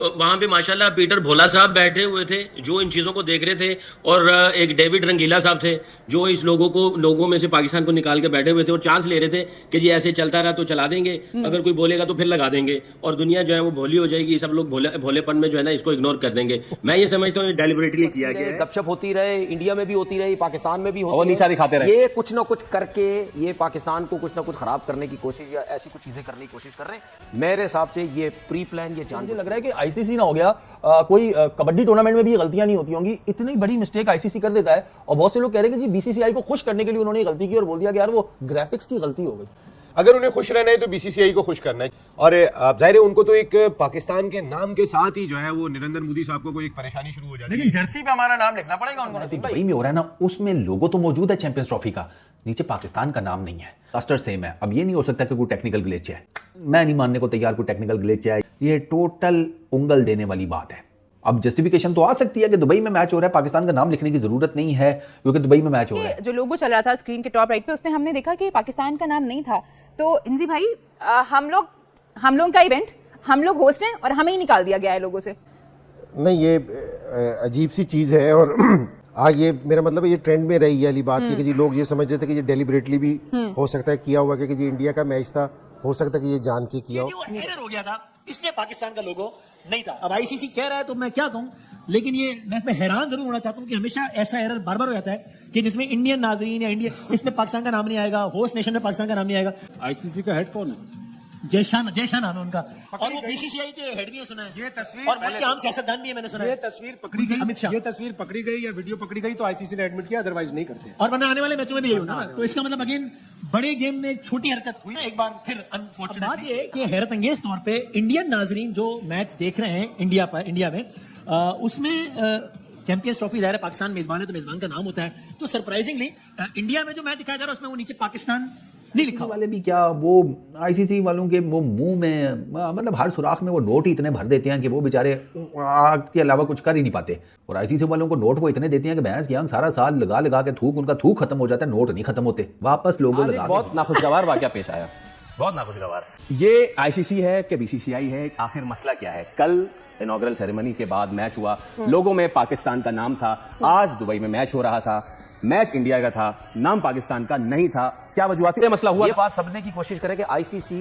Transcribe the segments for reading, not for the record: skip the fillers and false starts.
वहां पे माशाल्लाह पीटर भोला साहब बैठे हुए थे जो इन चीजों को देख रहे थे। और एक डेविड रंगीला साहब थे जो इस लोगों में से पाकिस्तान को निकाल के बैठे हुए थे और चांस ले रहे थे कि जी ऐसे चलता रहा तो चला देंगे, अगर कोई बोलेगा तो फिर लगा देंगे और दुनिया जो है वो भोली हो जाएगी, सब लोग भोलेपन में जो है ना इसको इग्नोर कर देंगे। मैं ये समझता हूँ डेलिबरेटली किया गया है। गपशप होती रहे, इंडिया में भी होती रही, पाकिस्तान में भी होती और नीचा दिखाते रहे। ये कुछ ना कुछ करके ये पाकिस्तान को कुछ ना कुछ खराब करने की कोशिश या ऐसी कुछ चीजें करने की कोशिश कर रहे हैं। मेरे हिसाब से ये प्री प्लान, ये मुझे लग रहा है कि आईसीसी ना हो गया, कोई कबड्डी टूर्नामेंट में भी गलतियां नहीं होती होंगी, इतनी बड़ी मिस्टेक आईसीसी कर देता है। और बहुत से लोग कह रहे हैं कि जी बीसीसीआई को खुश करने के लिए उन्होंने गलती की और बोल दिया कि यार वो ग्राफिक्स की गलती हो गई। अगर उन्हें खुश रहना है तो बीसीसीआई को खुश करना है। और जाहिर है उनको तो एक पाकिस्तान के नाम के साथ ही जो है वो नरेंद्र मोदी साहब को कोई एक परेशानी शुरू हो जाती है। लेकिन जर्सी पे हमारा नाम लिखना पड़ेगा उनको। दुबई में हो रहा है ना, उसमें लोगो तो मौजूद है चैंपियंस ट्रॉफी का, नीचे पाकिस्तान का नाम नहीं है, रास्टर सेम है। अब ये नहीं हो सकता कि कोई टेक्निकल ग्लिच है, मैं नहीं मानने को तैयार कोई टेक्निकल ग्लिच है, ये टोटल उंगल देने वाली बात है। अब जस्टिफिकेशन तो आ सकती है कि दुबई में मैच हो रहा है, पाकिस्तान का नाम लिखने की जरूरत नहीं है क्योंकि दुबई में मैच हो रहा है। जो लोगो चल रहा था स्क्रीन के टॉप राइट पे, उसमें हमने देखा कि पाकिस्तान का नाम नहीं था। तो इंजी भाई, हम लोग का इवेंट, हम लोग होस्ट हैं और हमें ही निकाल दिया गया है लोगों से। नहीं, ये अजीब सी चीज है। और आज ये मेरा मतलब है ये ट्रेंड में रही है वाली बात कि जी लोग ये समझ रहे थे कि ये डेलिबरेटली भी हो सकता है किया हुआ, कि जी इंडिया का मैच था, हो सकता है कि ये जान के किया हो। एरर हो गया था, इसलिए पाकिस्तान का लोगो नहीं था। अब आईसीसी कह रहा है तो मैं क्या कहूं, लेकिन ये मैं इसमें हैरान जरूर होना चाहता हूं कि हमेशा ऐसा एरर बार बार हो जाता है कि जिसमें इंडियन नाजरीन या इंडिया, इसमें पाकिस्तान का नाम नहीं आएगा, होस्ट नेशन में पाकिस्तान का नाम नहीं आएगा। आईसीसी का हेड कौन है? जयशान नाम है उनका, और वो बीसीसीआई के हेड भी है, सुना है। ये तस्वीर और उनके आम सियासतदान भी है, मैंने सुना है। ये तस्वीर पकड़ी गई, अमित शाह, ये तस्वीर पकड़ी गई या वीडियो पकड़ी गई तो आईसीसी ने एडमिट किया, अदरवाइज नहीं करते। और वरना आने वाले मैचों में भी यही होना ना। तो इसका मतलब अगेन बड़े गेम में एक छोटी हरकत हुई ना एक बार फिर, अनफॉर्चुनेट बात ये कि हैरत अंगेज तौर पे इंडियन नाजरीन जो मैच देख रहे हैं इंडिया में, उसमें चैंपियंस ट्रॉफी जाहिर है पाकिस्तान मेजबान है तो मेजबान का नाम होता है। तो सरप्राइजिंगली इंडिया में जो मैच दिखाया जा रहा है उसमें वो नीचे पाकिस्तान नहीं लिखा वाले भी क्या, वो आईसीसी वालों के वो मुंह में मतलब हर सुराख में वो नोट ही इतने भर देते हैं कि वो बेचारे के अलावा कुछ कर ही नहीं पाते। और आईसीसी वालों को नोट वो इतने देते हैं कि भैंस की सारा साल लगा लगा के उनका थूक खत्म हो जाता है, नोट नहीं खत्म होते, वापस लोगों लगा। बहुत नाखुशगवार वाकया पेश आया, बहुत नाखुशगवार। ये आईसीसी है कि बीसीसीआई है, आखिर मसला क्या है? कल इनॉग्रल सेरेमनी के बाद मैच हुआ, लोगों में पाकिस्तान का नाम था। आज दुबई में मैच हो रहा था, मैच इंडिया का था, नाम पाकिस्तान का नहीं था। क्या वजूहत से मसला हुआ? ये बात समझने की कोशिश करें कि आईसीसी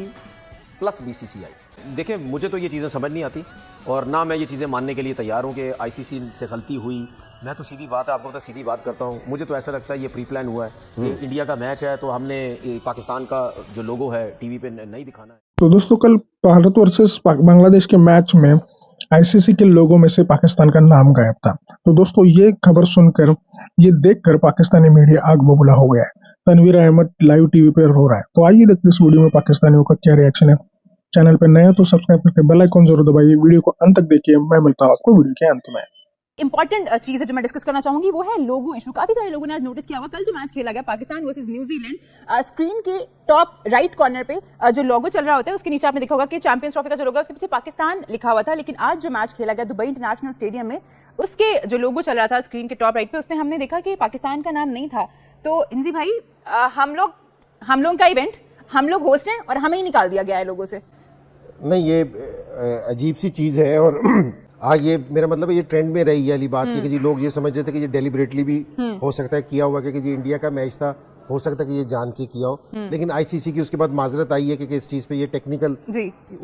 प्लस बीसीसीआई। देखिए, मुझे तो ये चीजें समझ नहीं आती और ना मैं ये चीजें मानने के लिए तैयार हूं कि आईसीसी से गलती हुई। मैं तो सीधी बात है, आपको तो सीधी बात करता हूं, मुझे तो ऐसा लगता है ये प्री प्लान हुआ है। ये इंडिया का मैच है तो हमने पाकिस्तान का जो लोगो है टीवी पे नहीं दिखाना है। तो दोस्तों, कल भारत वर्सेस बांग्लादेश के मैच में आईसीसी के लोगों में से पाकिस्तान का नाम गायब था। तो दोस्तों, ये खबर सुनकर, ये देखकर पाकिस्तानी मीडिया आग बबूला हो गया है। तनवीर अहमद लाइव टीवी पर रो रहा है। तो आइए देखते हैं इस वीडियो में पाकिस्तानियों का क्या रिएक्शन है। चैनल पर नए हो तो सब्सक्राइब करके बेल आइकन जरूर दबाइए। वीडियो को अंत तक देखिए, मैं मिलता हूं आपको वीडियो के अंत में। इंपॉर्टेंट चीज है जो मैं डिस्कस करना चाहूंगी वो है लोगो इशू। काफी सारे लोगों ने आज नोटिस किया होगा, कल जो मैच खेला गया पाकिस्तान वर्सेस न्यूजीलैंड, स्क्रीन के टॉप राइट कॉर्नर पे जो लोगो चल रहा होता है उसके नीचे आपने देखा होगा कि चैंपियंस ट्रॉफी का जो लोगो है उसके पीछे पाकिस्तान लिखा हुआ था। लेकिन आज जो मैच खेला गया दुबई इंटरनेशनल स्टेडियम में, उसके जो लोगो चल रहा था स्क्रीन के टॉप राइट पे, उसमें हमने देखा कि पाकिस्तान का नाम नहीं था। तो इंजी भाई, हम लोग का इवेंट, हम लोग होस्ट हैं और हमें ही निकाल दिया गया है लोगों से। नहीं, ये अजीब सी चीज है। और आज ये मेरा मतलब है ये ट्रेंड में रही है वाली बात कि जी लोग ये समझ रहे थे कि ये डेलिबरेटली भी हो सकता है किया हुआ, कि जी इंडिया का मैच था, हो सकता है कि ये जान के किया हो। लेकिन आईसीसी की उसके बाद माजरत आई है कि इस चीज पे ये टेक्निकल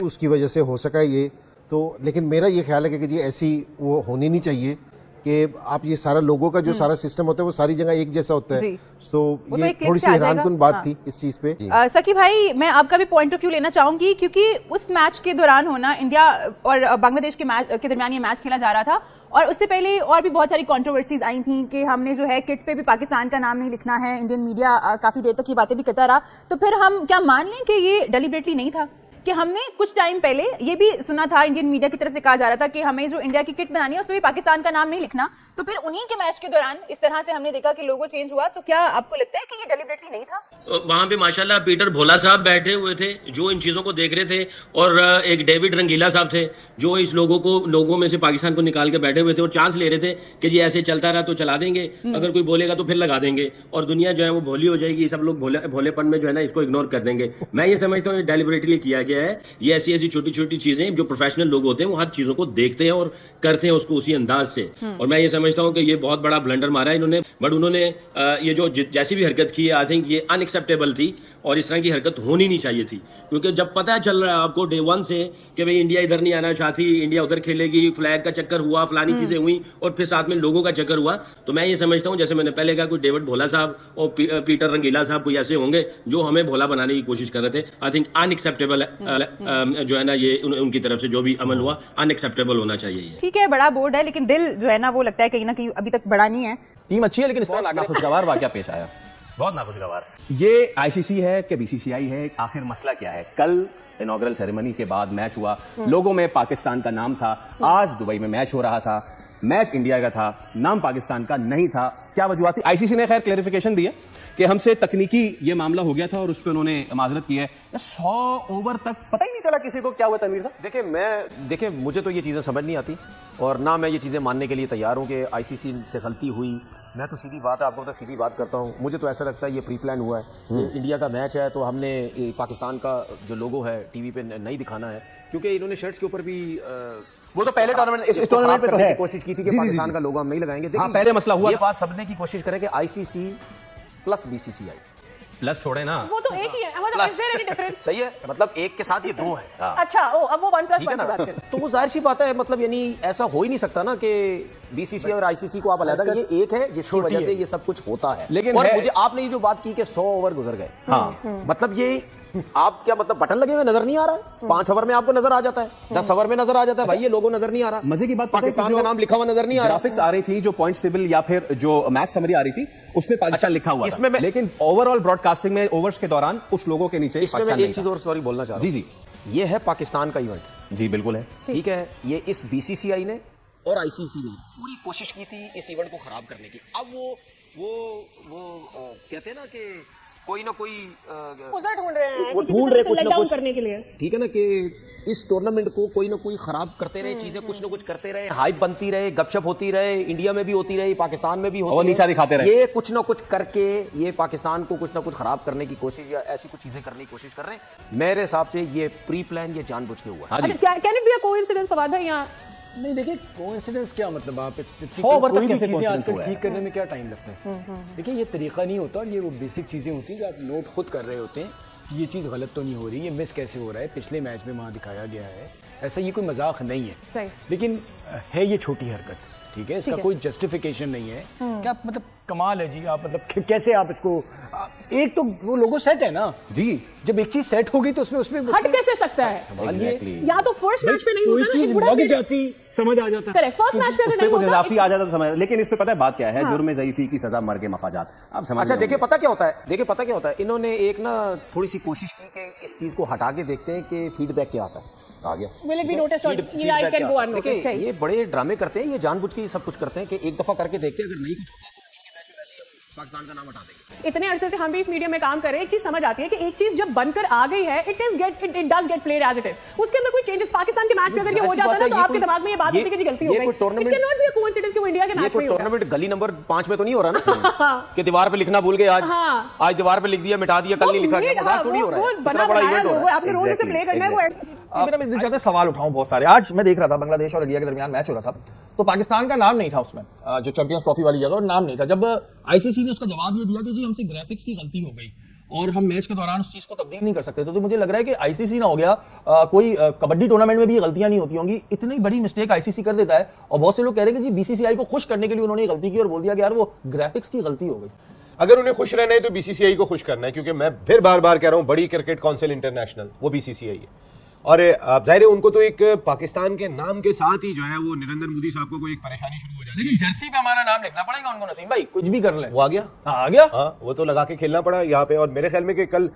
उसकी वजह से हो सका है ये तो। लेकिन मेरा ये ख्याल है कि जी ऐसी वो होनी नहीं चाहिए कि आप ये सारा लोगों का जो सारा सिस्टम होता है वो सारी जगह एक जैसा होता है। तो ये थोड़ी सी हैरानकुन बात थी इस चीज पे। सकी भाई, मैं आपका भी पॉइंट ऑफ व्यू लेना चाहूंगी, क्योंकि उस मैच के दौरान होना इंडिया और बांग्लादेश के मैच के दरमियान ये मैच खेला जा रहा था, और उससे पहले और भी बहुत सारी कंट्रोवर्सीज आई थी कि हमने जो है किट पे भी पाकिस्तान का नाम नहीं लिखना है। इंडियन मीडिया काफी देर तक ये बातें भी करता रहा। तो फिर हम क्या मान लें कि ये डेलिबरेटली नहीं था? कि हमने कुछ टाइम पहले ये भी सुना था, इंडियन मीडिया की तरफ से कहा जा रहा था कि हमें जो इंडिया की किट बनानी है उसमें भी पाकिस्तान का नाम नहीं लिखना। तो फिर उन्हीं के मैच के दौरान इस तरह से हमने देखा कि लोगो चेंज हुआ। तो क्या आपको लगता है कि ये डेलिबरेटली नहीं था? वहां पे माशाल्लाह पीटर भोला साहब बैठे हुए थे जो इन चीजों को देख रहे थे। और एक डेविड रंगीला साहब थे जो इस लोगों में से पाकिस्तान को निकाल के बैठे हुए थे और चांस ले रहे थे कि जी ऐसे चलता रहा तो चला देंगे, अगर कोई बोलेगा तो फिर लगा देंगे और दुनिया जो है वो भोली हो जाएगी, सब लोग भोलेपन में जो है ना इसको इग्नोर कर देंगे। मैं ये समझता हूँ डेलिबरेटली किया गया। किया है, ये ऐसी ऐसी छोटी छोटी चीजें जो प्रोफेशनल लोग होते हैं वो हर चीजों को देखते हैं और करते हैं उसको उसी अंदाज से। और मैं ये समझता हूँ कि ये बहुत बड़ा ब्लंडर मारा है इन्होंने, बट उन्होंने ये जो जैसी भी हरकत की है आई थिंक ये अनएक्सेप्टेबल थी और इस तरह की हरकत होनी नहीं चाहिए थी, क्योंकि जब पता चल रहा है आपको डे वन से कि भाई इंडिया इधर नहीं आना चाहती, इंडिया उधर खेलेगी, फ्लैग का चक्कर हुआ, फलानी चीजें हुई और फिर साथ में लोगों का चक्कर हुआ, तो मैं ये समझता हूँ जैसे मैंने पहले कहा कोई डेविड भोला साहब और पीटर रंगीला साहब कोई ऐसे होंगे जो हमें भोला बनाने की कोशिश कर रहे थे। आई थिंक अनएक्सेप्टेबल जो है ना ये उनकी तरफ से जो भी अमल हुआ अनएक्सेप्टेबल होना चाहिए। ठीक है, बड़ा बोर्ड है, लेकिन दिल जो है ना वो लगता है कहीं ना कहीं अभी तक बड़ा नहीं है। टीम अच्छी है लेकिन इस तरह नाखुशगवार वाकया पेश आया, बहुत नाखुशगवार। ये आईसीसी है कि बीसीसीआई है, आखिर मसला क्या है? कल इनॉग्रल सेरेमनी के बाद मैच हुआ, लोगों में पाकिस्तान का नाम था, आज दुबई में मैच हो रहा था, मैच इंडिया का था, नाम पाकिस्तान का नहीं था, क्या वजूहत थी? आईसीसी ने खैर क्लैरिफिकेशन दी है कि हमसे तकनीकी ये मामला हो गया था और उस पर उन्होंने माजरत की है। 100 ओवर तक पता ही नहीं चला किसी को क्या हुआ। तनवीर साहब देखिए मुझे तो ये चीज़ें समझ नहीं आती और ना मैं ये चीज़ें मानने के लिए तैयार हूँ कि आईसीसी से गलती हुई। मैं तो सीधी बात है, आपको तो सीधी बात करता हूँ, मुझे तो ऐसा लगता है ये प्री प्लान हुआ है। इंडिया का मैच है तो हमने पाकिस्तान का जो लोगो है टीवी पे नहीं दिखाना है, क्योंकि इन्होंने शर्ट्स के ऊपर भी वो तो पहले टूर्नामेंट इस टूर्नामेंट पे तो है कोशिश की थी कि पाकिस्तान का लोगो हम नहीं लगाएंगे। हाँ, पहले मसला हुआ ये बात समझने की कोशिश करें कि आईसीसी प्लस बीसीसीआई प्लस छोड़े ना, वो तो एक ही है, मतलब is there any difference? सही है, मतलब एक के साथ ये दो है। अच्छा, अब वो 1+1 ठीक है की बात ना, करें। तो वो जाहिर सी बात है, मतलब यानी ऐसा हो ही नहीं सकता ना कि बीसीसी और आईसीसी को आप अलग, ये एक है जिसकी वजह से ये सब कुछ होता है। लेकिन और मुझे आपने ये जो बात की कि 100 ओवर गुजर गए, हाँ मतलब ये आप क्या मतलब बटन लगे हुए नजर नहीं आ रहा है? 5 ओवर में आपको नजर आ जाता है, 10 ओवर में नजर आ जाता है, भाई ये लोगो नजर नहीं आ रहा। मजे की बात पाकिस्तान का नाम लिखा हुआ नजर नहीं आ रहा। ग्राफिक्स आ रही थी जो पॉइंट टेबल या फिर जो मैच समरी आ रही थी उसमें पाकिस्तान लिखा हुआ इसमें था, लेकिन ओवरऑल ब्रॉडकास्टिंग में ओवर्स के दौरान उस लोगों के नीचे इसमें मैं एक चीज और सॉरी बोलना चाह रहा हूं। जी ये है पाकिस्तान का इवेंट, जी बिल्कुल है, ठीक है। ये इस बीसीसीआई ने और आईसीसी ने पूरी कोशिश की थी इस इवेंट को खराब करने की। अब वो कहते हैं ना कि कोई ना कोई ढूंढ रहे हैं, वो ढूंढ रहे कुछ ना कुछ करने के लिए, ठीक है ना, कि इस टूर्नामेंट को कोई ना कोई खराब करते रहे, चीजें कुछ ना कुछ करते रहे, हाइप बनती रहे, गपशप होती रहे, इंडिया में भी होती रही, पाकिस्तान में भी होती और नीचा दिखाते रहे। ये कुछ ना कुछ करके ये पाकिस्तान को कुछ ना कुछ खराब करने की कोशिश या ऐसी कुछ चीजें करने की कोशिश कर रहे हैं। मेरे हिसाब से ये प्री प्लान, ये जानबूझ के हुआ। अच्छा, can it be a coincidence Fawad भाई? यहाँ नहीं, देखिए कोइंसिडेंस क्या मतलब, आप 100 ओवर तक कैसे कोइंसिडेंस आजकल हुआ है? ठीक करने में क्या टाइम लगता है? देखिए ये तरीका नहीं होता और ये वो बेसिक चीज़ें होती हैं जो आप नोट खुद कर रहे होते हैं कि ये चीज़ गलत तो नहीं हो रही, ये मिस कैसे हो रहा है, पिछले मैच में वहाँ दिखाया गया है, ऐसा ये कोई मजाक नहीं है। सही। लेकिन है ये छोटी हरकत, ठीक है, इसका कोई जस्टिफिकेशन नहीं है। क्या मतलब कमाल है जी, आप मतलब कैसे आप इसको, एक तो वो लोगो सेट है ना जी, जब एक चीज सेट होगी तो उसमें हट कैसे सकता है? या तो फर्स्ट मैच पे नहीं कोई होता चीज ना, लग जाती समझ आ जाता। करेक्ट, फर्स्ट मैच पे अगर नहीं कुछ होता, इजाफी आ जाता तो समझ, लेकिन इस पे पता है बात क्या है? जुर्म ज़ईफ़ी की सजा मर के मफाजात। आप समझ। अच्छा देखिए पता क्या होता है, इन्होंने एक ना थोड़ी सी कोशिश की कि इस चीज को हटा के देखते हैं कि फीडबैक क्या आता है। आ गया, will it be noticed or I can go unnoticed? देखिए ये बड़े ड्रामे करते हैं, ये जानबूझ के सब कुछ करते हैं कि एक दफा करके देखते हैं, अगर नहीं कुछ होता है तो पाकिस्तान का नाम हटा देंगे। इतने अरसे से हम भी इस मीडिया में काम कर रहे हैं, एक चीज समझ आती है कि एक चीज जब बनकर आ गई है, it does get played as it is. उसके अंदर कोई चेंजेस पाकिस्तान के मैच में अगर ये हो जाता है ना, तो आपके दिमाग में ये बात होती है कि जी गलती हो गई। It can not be a coincidence कि वो इंडिया के मैच में हो। टूर्नामेंट गली नंबर 5 में तो नहीं हो रहा ना कि दीवार पे लिखना भूल गए, आज दीवार पे लिख दिया, मिटा दिया, कल नहीं लिखा गया, मजाक थोड़ी हो रहा है। इतना बड़ा इवेंट हो रहा है, आपने रोज से प्ले करना है वो। मेरा दिल चाहता है सवाल उठाऊं बहुत सारे। आज मैं देख रहा था बांग्लादेश और इंडिया के दरमियान मैच हो रहा था, तो पाकिस्तान का नाम नहीं था उसमें, जो चैंपियंस ट्रॉफी वाली जगह, और नाम नहीं था। जब आईसीसी ने उसका जवाब ये दिया कि जी हमसे ग्राफिक्स की गलती हो गई और हम मैच के दौरान उस चीज को तब्दील नहीं कर सकते, तो मुझे लग रहा है कि आईसीसी ना हो गया, कोई कबड्डी टूर्नामेंट में भी गलतियां नहीं होती होंगी, इतनी बड़ी मिस्टेक आईसीसी कर देता है। और बहुत से लोग कह रहे हैं कि जी बीसीसीआई को खुश करने के लिए उन्होंने गलती की और बोल दिया कि यार वो ग्राफिक्स की गलती हो गई। अगर उन्हें खुश रहना है तो बीसीसीआई को खुश करना है, क्योंकि मैं फिर बार बार कह रहा हूं, बड़ी क्रिकेट काउंसिल इंटरनेशनल वो बीसीसीआई है। और जाहिर है उनको तो एक पाकिस्तान के नाम के साथ ही जो है वो नरेंद्र मोदी साहब को कोई एक परेशानी शुरू हो जाती है। लेकिन जर्सी पे हमारा नाम लिखना पड़ेगा उनको, नसीम भाई कुछ भी कर ले। वो आ गया, आ गया, हाँ वो तो लगा के खेलना पड़ा यहाँ पे। और मेरे ख्याल में कि कल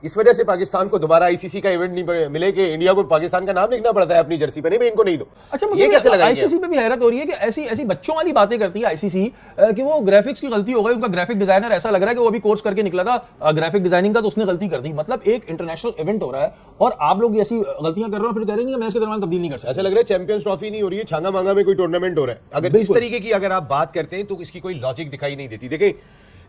इस वजह से पाकिस्तान को दोबारा आईसीसी का इवेंट नहीं मिले कि इंडिया को पाकिस्तान का नाम लिखना पड़ता है अपनी जर्सी पे, नहीं भाई इनको नहीं दो। अच्छा मुझे कैसे लगा आईसीसी पे भी हैरत हो रही है कि ऐसी बच्चों वाली बातें करती है आईसीसी कि वो ग्राफिक्स की गलती हो गई, उनका ग्राफिक डिजाइनर ऐसा लग रहा है कि वो अभी कोर्स करके निकला था ग्राफिक डिजाइनिंग का, तो उसने गलती कर दी। मतलब एक इंटरनेशनल इवेंट हो रहा है और आप लोग ऐसी गलतियां कर रहे हो, फिर कह रहे हैं मैच के दौरान तब्दील नहीं कर सकते। ऐसा लग रहा है चैंपियंस ट्रॉफी नहीं हो रही है, छांगा मांगा में कोई टूर्नामेंट हो रहा है। अगर इस तरीके की अगर आप बात करते हैं तो इसकी कोई लॉजिक दिखाई नहीं देती। देखिए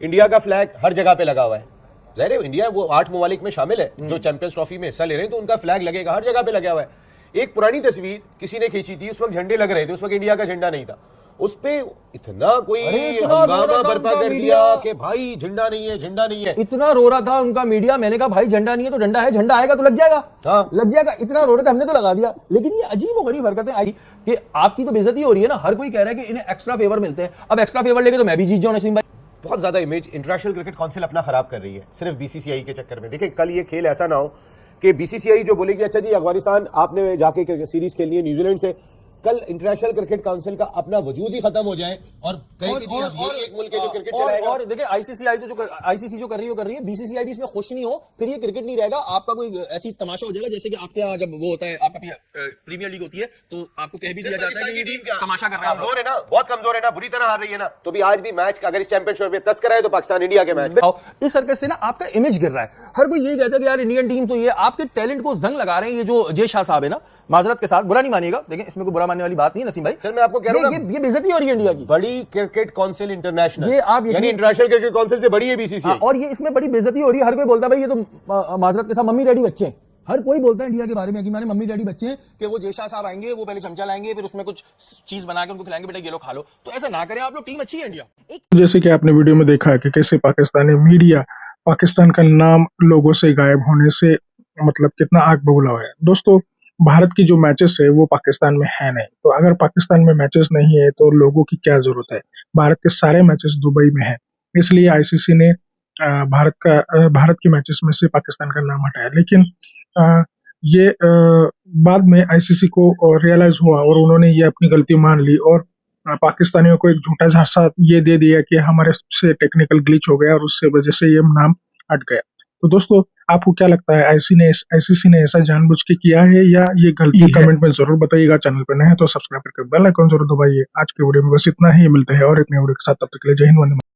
इंडिया का फ्लैग हर जगह पे लगा हुआ है, ज़ाहिर है इंडिया वो 8 ममालिक में शामिल है जो चैंपियंस ट्रॉफी में हिस्सा ले रहे हैं, तो उनका फ्लैग लगेगा, हर जगह पे लगा हुआ है। एक पुरानी तस्वीर किसी ने खींची थी, उस वक्त झंडे लग रहे थे, उस वक्त इंडिया का झंडा नहीं था, उस पे इतना कोई हंगामा बर्पा कर दिया कि भाई झंडा नहीं है, झंडा नहीं है। इतना रो रहा था उनका मीडिया, मैंने कहा भाई झंडा नहीं है तो डंडा है, झंडा आएगा तो लग जाएगा, हाँ लग जाएगा, इतना रो रहे थे, हमने तो लगा दिया। लेकिन ये अजीब और गरीब हरकतें आई कि आपकी तो बेइज्जती हो रही है ना, हर कोई कह रहा है कि इन्हें एक्स्ट्रा फेवर मिलते हैं, अब एक्स्ट्रा फेवर लेके तो मैं भी जीत जाऊं नसीम भाई। बहुत ज्यादा इमेज इंटरनेशनल क्रिकेट काउंसिल अपना खराब कर रही है सिर्फ बीसीसीआई के चक्कर में। देखिए कल ये खेल ऐसा ना हो कि बीसीसीआई जो बोलेगी अच्छा जी अफगानिस्तान आपने जाके सीरीज खेलनी है न्यूजीलैंड से, कल इंटरनेशनल क्रिकेट काउंसिल का अपना वजूद ही खत्म हो जाए और कहीं एक मुल्क के जो क्रिकेट चलाएगा। और देखिए आईसीसी जो कर रही है, बीसीसीआई भी इसमें खुश नहीं हो, फिर ये क्रिकेट नहीं रहेगा, आपका कोई ऐसी तमाशा हो जाएगा जैसे कि आपके यहाँ जब वो होता है, आपका प्रीमियर लीग होती है तो आपको कह भी दिया जाता है कि ये तमाशा कर रहा है, कमजोर है ना, बहुत कमजोर है ना, बुरी तरह हार रही है ना, तो भी आज भी मैच अगर इस चैंपियनशिप में तस्करा है तो पाकिस्तान इंडिया के मैच। इस हरकत से ना आपका इमेज गिर रहा है, हर कोई यही कहता है कि यार इंडियन टीम तो ये आपके टैलेंट को जंग लगा रहे हैं। ये जो जय शाह साहब है ना, माजरत के साथ बुरा नहीं मानिएगा, देखें इसमें कोई बुरा मानने वाली बात नहीं है नसीम भाई, सर मैं आपको कह रहा हूं ये बेइज्जती हो रही है इंडिया की। बड़ी क्रिकेट काउंसिल इंटरनेशनल, ये आप यानी इंटरनेशनल क्रिकेट काउंसिल से बड़ी है बीसीसीआई, और ये इसमें बड़ी बेइज्जती हो रही है। हर कोई बोलता है भाई ये तो माजरत के साथ मम्मी डैडी बच्चे हैं, हर कोई बोलता है इंडिया के बारे में कि हमारे मम्मी डैडी बच्चे हैं, कि वो जय शाह साहब आएंगे, वो पहले चमचा लाएंगे, फिर उसमें कुछ चीज बना के उनको खिलाएंगे, बेटा ये लो खा लो, तो ऐसा ना करें आप लोग, टीम अच्छी है इंडिया। जैसे कि आपने वीडियो में देखा है कि कैसे पाकिस्तानी मीडिया पाकिस्तान का नाम लोगों से गायब होने से मतलब कितना आग बबूला हुआ है। दोस्तों भारत की जो मैचेस है वो पाकिस्तान में है नहीं, तो अगर पाकिस्तान में मैचेस नहीं है तो लोगों की क्या जरूरत है। भारत के सारे मैचेस दुबई में है, इसलिए आईसीसी ने भारत के मैचेस में से पाकिस्तान का नाम हटाया। लेकिन ये बाद में आईसीसी को रियलाइज हुआ और उन्होंने ये अपनी गलती मान ली और पाकिस्तानियों को एक झूठा झांसा ये दे दिया कि हमारे से टेक्निकल ग्लिच हो गया और उससे वजह से ये नाम हट गया। तो दोस्तों आपको क्या लगता है, आईसीसी ने ऐसा जानबूझ के किया है या ये गलती है? कमेंट में जरूर बताइएगा। चैनल पर नए हैं तो सब्सक्राइब करके बेल आइकन जरूर दबाइए। आज के वीडियो में बस इतना ही, मिलते हैं और एक नए वीडियो के साथ, तब तक के लिए जय हिंद, वंदे मातरम।